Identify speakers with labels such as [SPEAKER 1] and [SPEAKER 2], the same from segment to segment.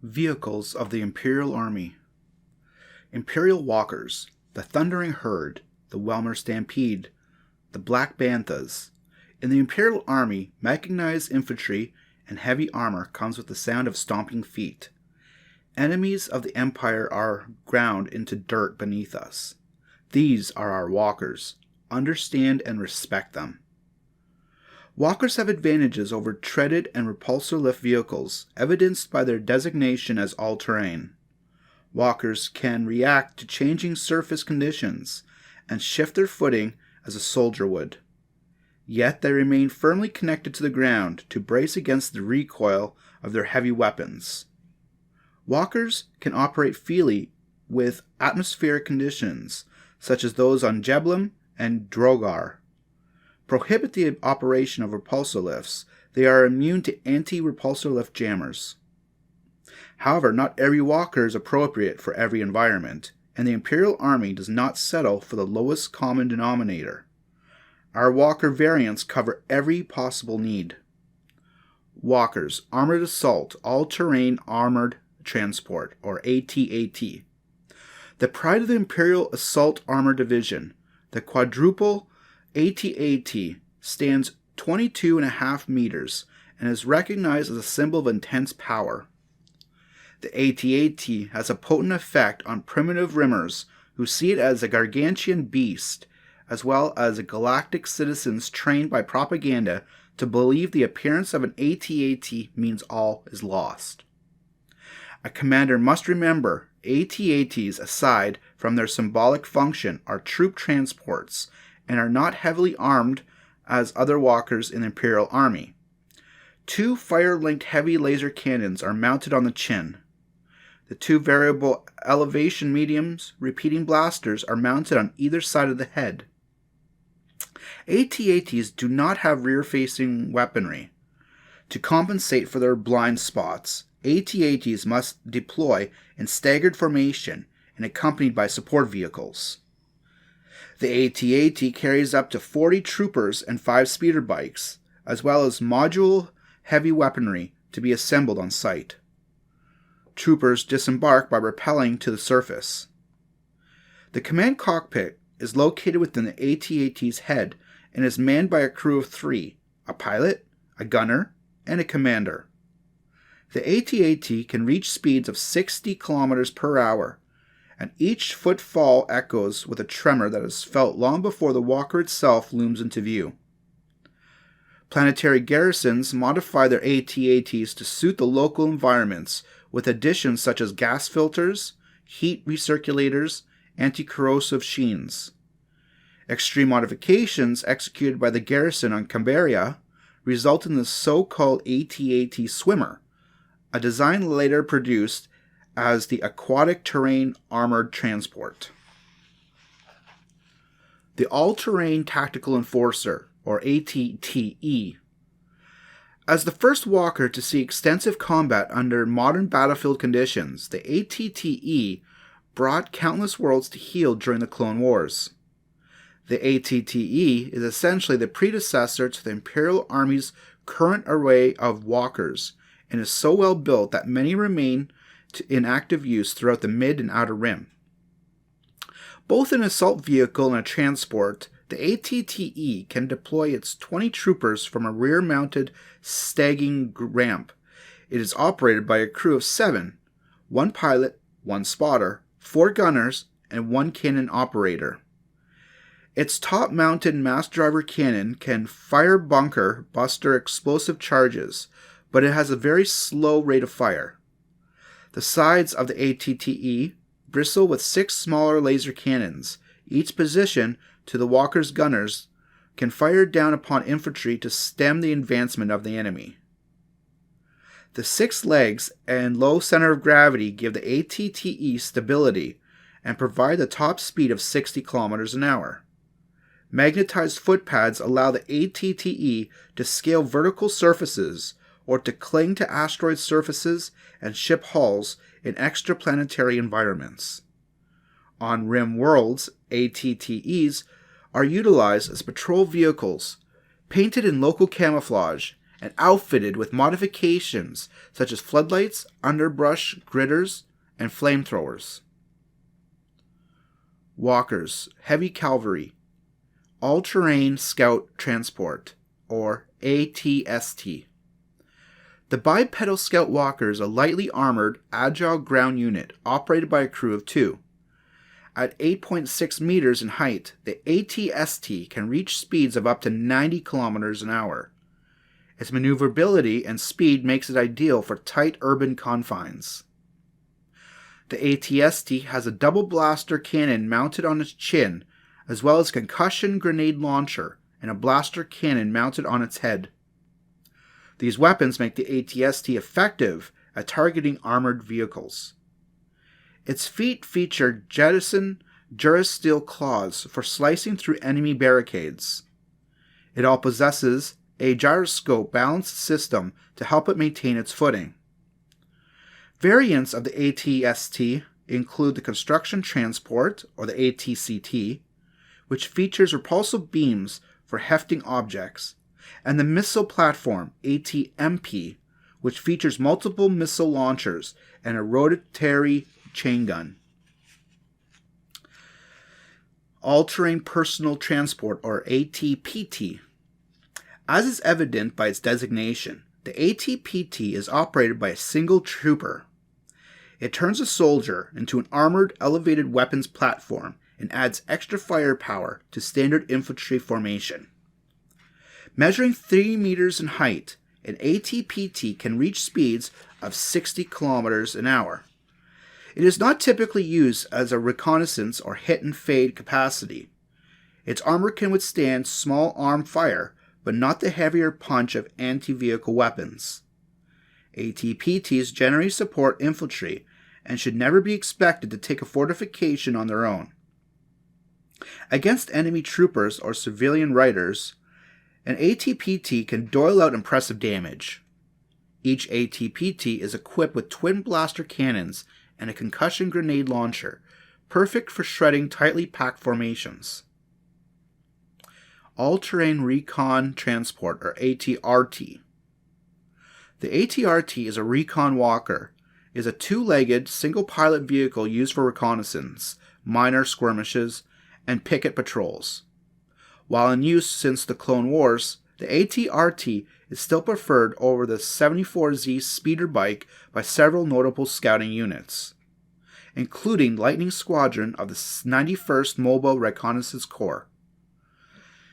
[SPEAKER 1] Vehicles of the Imperial Army. Imperial Walkers, the Thundering Herd, the Welmer Stampede, the Black Banthas. In the Imperial Army, mechanized infantry and heavy armor comes with the sound of stomping feet. Enemies of the Empire are ground into dirt beneath us. These are our walkers. Understand and respect them. Walkers have advantages over treaded and repulsor lift vehicles, evidenced by their designation as all-terrain. Walkers can react to changing surface conditions and shift their footing as a soldier would. Yet they remain firmly connected to the ground to brace against the recoil of their heavy weapons. Walkers can operate freely with atmospheric conditions, such as those on Jeblem and Drogar. Prohibit the operation of repulsor lifts. They are immune to anti-repulsor lift jammers. However, not every walker is appropriate for every environment, and the Imperial Army does not settle for the lowest common denominator. Our walker variants cover every possible need. Walkers, Armored Assault, All-Terrain Armored Transport, or ATII. The pride of the Imperial Assault Armor Division, the quadruple ATII, stands 22.5 meters and is recognized as a symbol of intense power. The ATII has a potent effect on primitive rimmers who see it as a gargantuan beast, as well as galactic citizens trained by propaganda to believe the appearance of an ATII means all is lost. A commander must remember ATIIs, aside from their symbolic function, are troop transports and are not heavily armed as other walkers in the Imperial Army. 2 fire-linked heavy laser cannons are mounted on the chin. The 2 variable elevation mediums repeating blasters are mounted on either side of the head. ATIIs do not have rear-facing weaponry. To compensate for their blind spots, ATIIs must deploy in staggered formation and accompanied by support vehicles. The ATII carries up to 40 troopers and 5 speeder bikes, as well as modular heavy weaponry to be assembled on site. Troopers disembark by rappelling to the surface. The command cockpit is located within the ATII's head and is manned by a crew of 3, a pilot, a gunner, and a commander. The ATII can reach speeds of 60 kilometers per hour, and each footfall echoes with a tremor that is felt long before the walker itself looms into view. Planetary garrisons modify their ATIIs to suit the local environments with additions such as gas filters, heat recirculators, anti-corrosive sheens. Extreme modifications executed by the garrison on Cambaria result in the so-called ATII Swimmer, a design later produced as the Aquatic Terrain Armored Transport. The All-Terrain Tactical Enforcer, or ATTE. As the first walker to see extensive combat under modern battlefield conditions, the ATTE brought countless worlds to heel during the Clone Wars. The ATTE is essentially the predecessor to the Imperial Army's current array of walkers, and is so well built that many remain in active use throughout the mid and outer rim. Both an assault vehicle and a transport, the ATTE can deploy its 20 troopers from a rear-mounted staging ramp. It is operated by a crew of 7, 1 pilot, 1 spotter, 4 gunners, and 1 cannon operator. Its top-mounted mass driver cannon can fire bunker buster explosive charges, but it has a very slow rate of fire. The sides of the ATTE bristle with 6 smaller laser cannons. Each position to the walker's gunners can fire down upon infantry to stem the advancement of the enemy. The 6 legs and low center of gravity give the ATTE stability and provide the top speed of 60 kilometers an hour. Magnetized footpads allow the ATTE to scale vertical surfaces or to cling to asteroid surfaces and ship hulls in extraplanetary environments. On rim worlds, ATTEs are utilized as patrol vehicles, painted in local camouflage, and outfitted with modifications such as floodlights, underbrush gritters, and flamethrowers. Walkers, Heavy Cavalry, All-Terrain Scout Transport, or ATST. The bipedal Scout Walker is a lightly armored, agile ground unit operated by a crew of 2. At 8.6 meters in height, the ATST can reach speeds of up to 90 kilometers an hour. Its maneuverability and speed makes it ideal for tight urban confines. The ATST has a double blaster cannon mounted on its chin, as well as a concussion grenade launcher and a blaster cannon mounted on its head. These weapons make the ATST effective at targeting armored vehicles. Its feet feature jettison durasteel claws for slicing through enemy barricades. It all possesses a gyroscope balance system to help it maintain its footing. Variants of the ATST include the Construction Transport, or the ATCT, which features repulsive beams for hefting objects, and the Missile Platform, ATMP, which features multiple missile launchers and a rotary chain gun. All-Terrain Personal Transport, or ATPT. As is evident by its designation, the ATPT is operated by a single trooper. It turns a soldier into an armored elevated weapons platform and adds extra firepower to standard infantry formation. Measuring 3 meters in height, an ATPT can reach speeds of 60 kilometers an hour. It is not typically used as a reconnaissance or hit and fade capacity. Its armor can withstand small arm fire, but not the heavier punch of anti-vehicle weapons. ATPTs generally support infantry and should never be expected to take a fortification on their own. Against enemy troopers or civilian riders, an ATPT can dole out impressive damage. Each ATPT is equipped with twin blaster cannons and a concussion grenade launcher, perfect for shredding tightly packed formations. All-Terrain Recon Transport, or ATRT. The ATRT is a recon walker, is a 2-legged, single-pilot vehicle used for reconnaissance, minor skirmishes, and picket patrols. While in use since the Clone Wars, the ATRT is still preferred over the 74Z speeder bike by several notable scouting units, including Lightning Squadron of the 91st Mobile Reconnaissance Corps.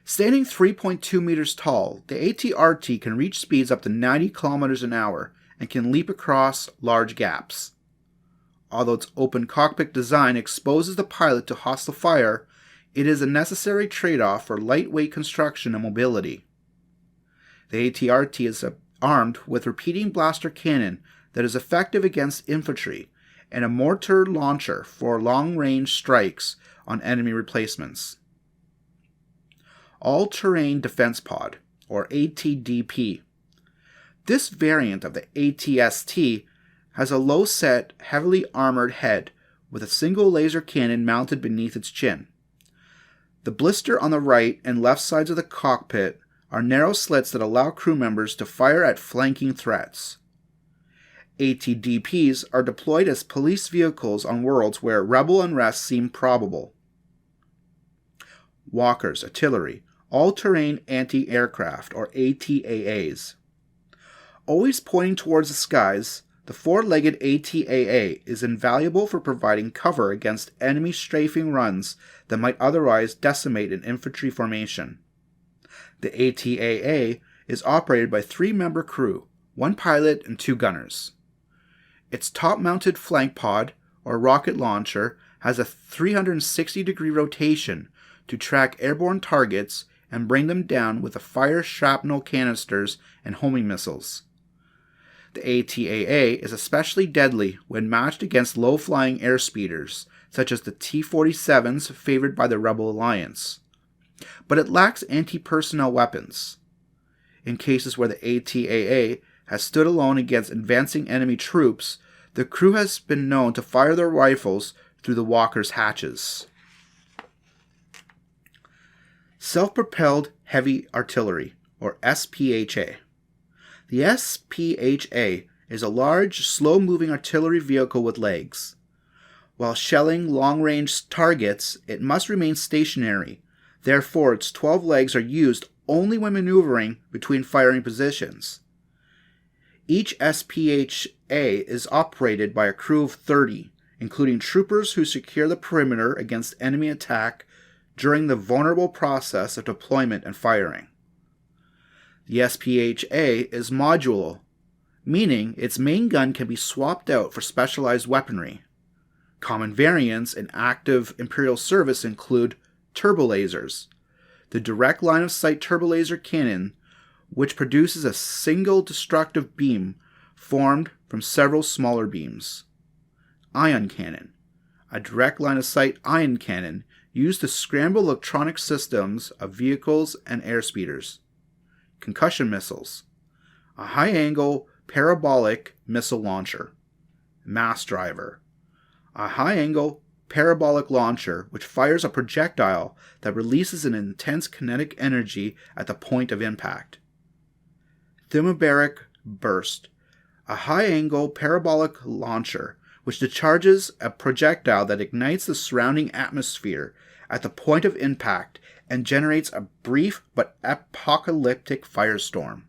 [SPEAKER 1] Standing 3.2 meters tall, the ATRT can reach speeds up to 90 kilometers an hour and can leap across large gaps. Although its open cockpit design exposes the pilot to hostile fire, it is a necessary trade-off for lightweight construction and mobility. The ATRT is armed with repeating blaster cannon that is effective against infantry and a mortar launcher for long-range strikes on enemy replacements. All-Terrain Defense Pod, or ATDP. This variant of the ATST has a low-set, heavily armored head with a single laser cannon mounted beneath its chin. The blister on the right and left sides of the cockpit are narrow slits that allow crew members to fire at flanking threats. ATDPs are deployed as police vehicles on worlds where rebel unrest seems probable. Walkers, Artillery, All-Terrain Anti-Aircraft, or ATAAs. Always pointing towards the skies, the 4-legged ATAA is invaluable for providing cover against enemy strafing runs that might otherwise decimate an infantry formation. The ATAA is operated by 3-member crew, 1 pilot and 2 gunners. Its top-mounted flank pod, or rocket launcher, has a 360-degree rotation to track airborne targets and bring them down with the fire shrapnel canisters and homing missiles. The ATAA is especially deadly when matched against low-flying airspeeders, such as the T-47s favored by the Rebel Alliance. But it lacks anti-personnel weapons. In cases where the ATAA has stood alone against advancing enemy troops, the crew has been known to fire their rifles through the walker's hatches. Self-Propelled Heavy Artillery, or SPHA. The SPHA is a large, slow-moving artillery vehicle with legs. While shelling long-range targets, it must remain stationary. Therefore, its 12 legs are used only when maneuvering between firing positions. Each SPHA is operated by a crew of 30, including troopers who secure the perimeter against enemy attack during the vulnerable process of deployment and firing. The SPHA is modular, meaning its main gun can be swapped out for specialized weaponry. Common variants in active Imperial service include turbolasers, the direct line-of-sight turbolaser cannon, which produces a single destructive beam formed from several smaller beams. Ion cannon, a direct line-of-sight ion cannon used to scramble electronic systems of vehicles and airspeeders. Concussion missiles, a high-angle parabolic missile launcher. Mass driver, a high-angle parabolic launcher which fires a projectile that releases an intense kinetic energy at the point of impact. Thermobaric burst, a high-angle parabolic launcher which discharges a projectile that ignites the surrounding atmosphere at the point of impact and generates a brief but apocalyptic firestorm.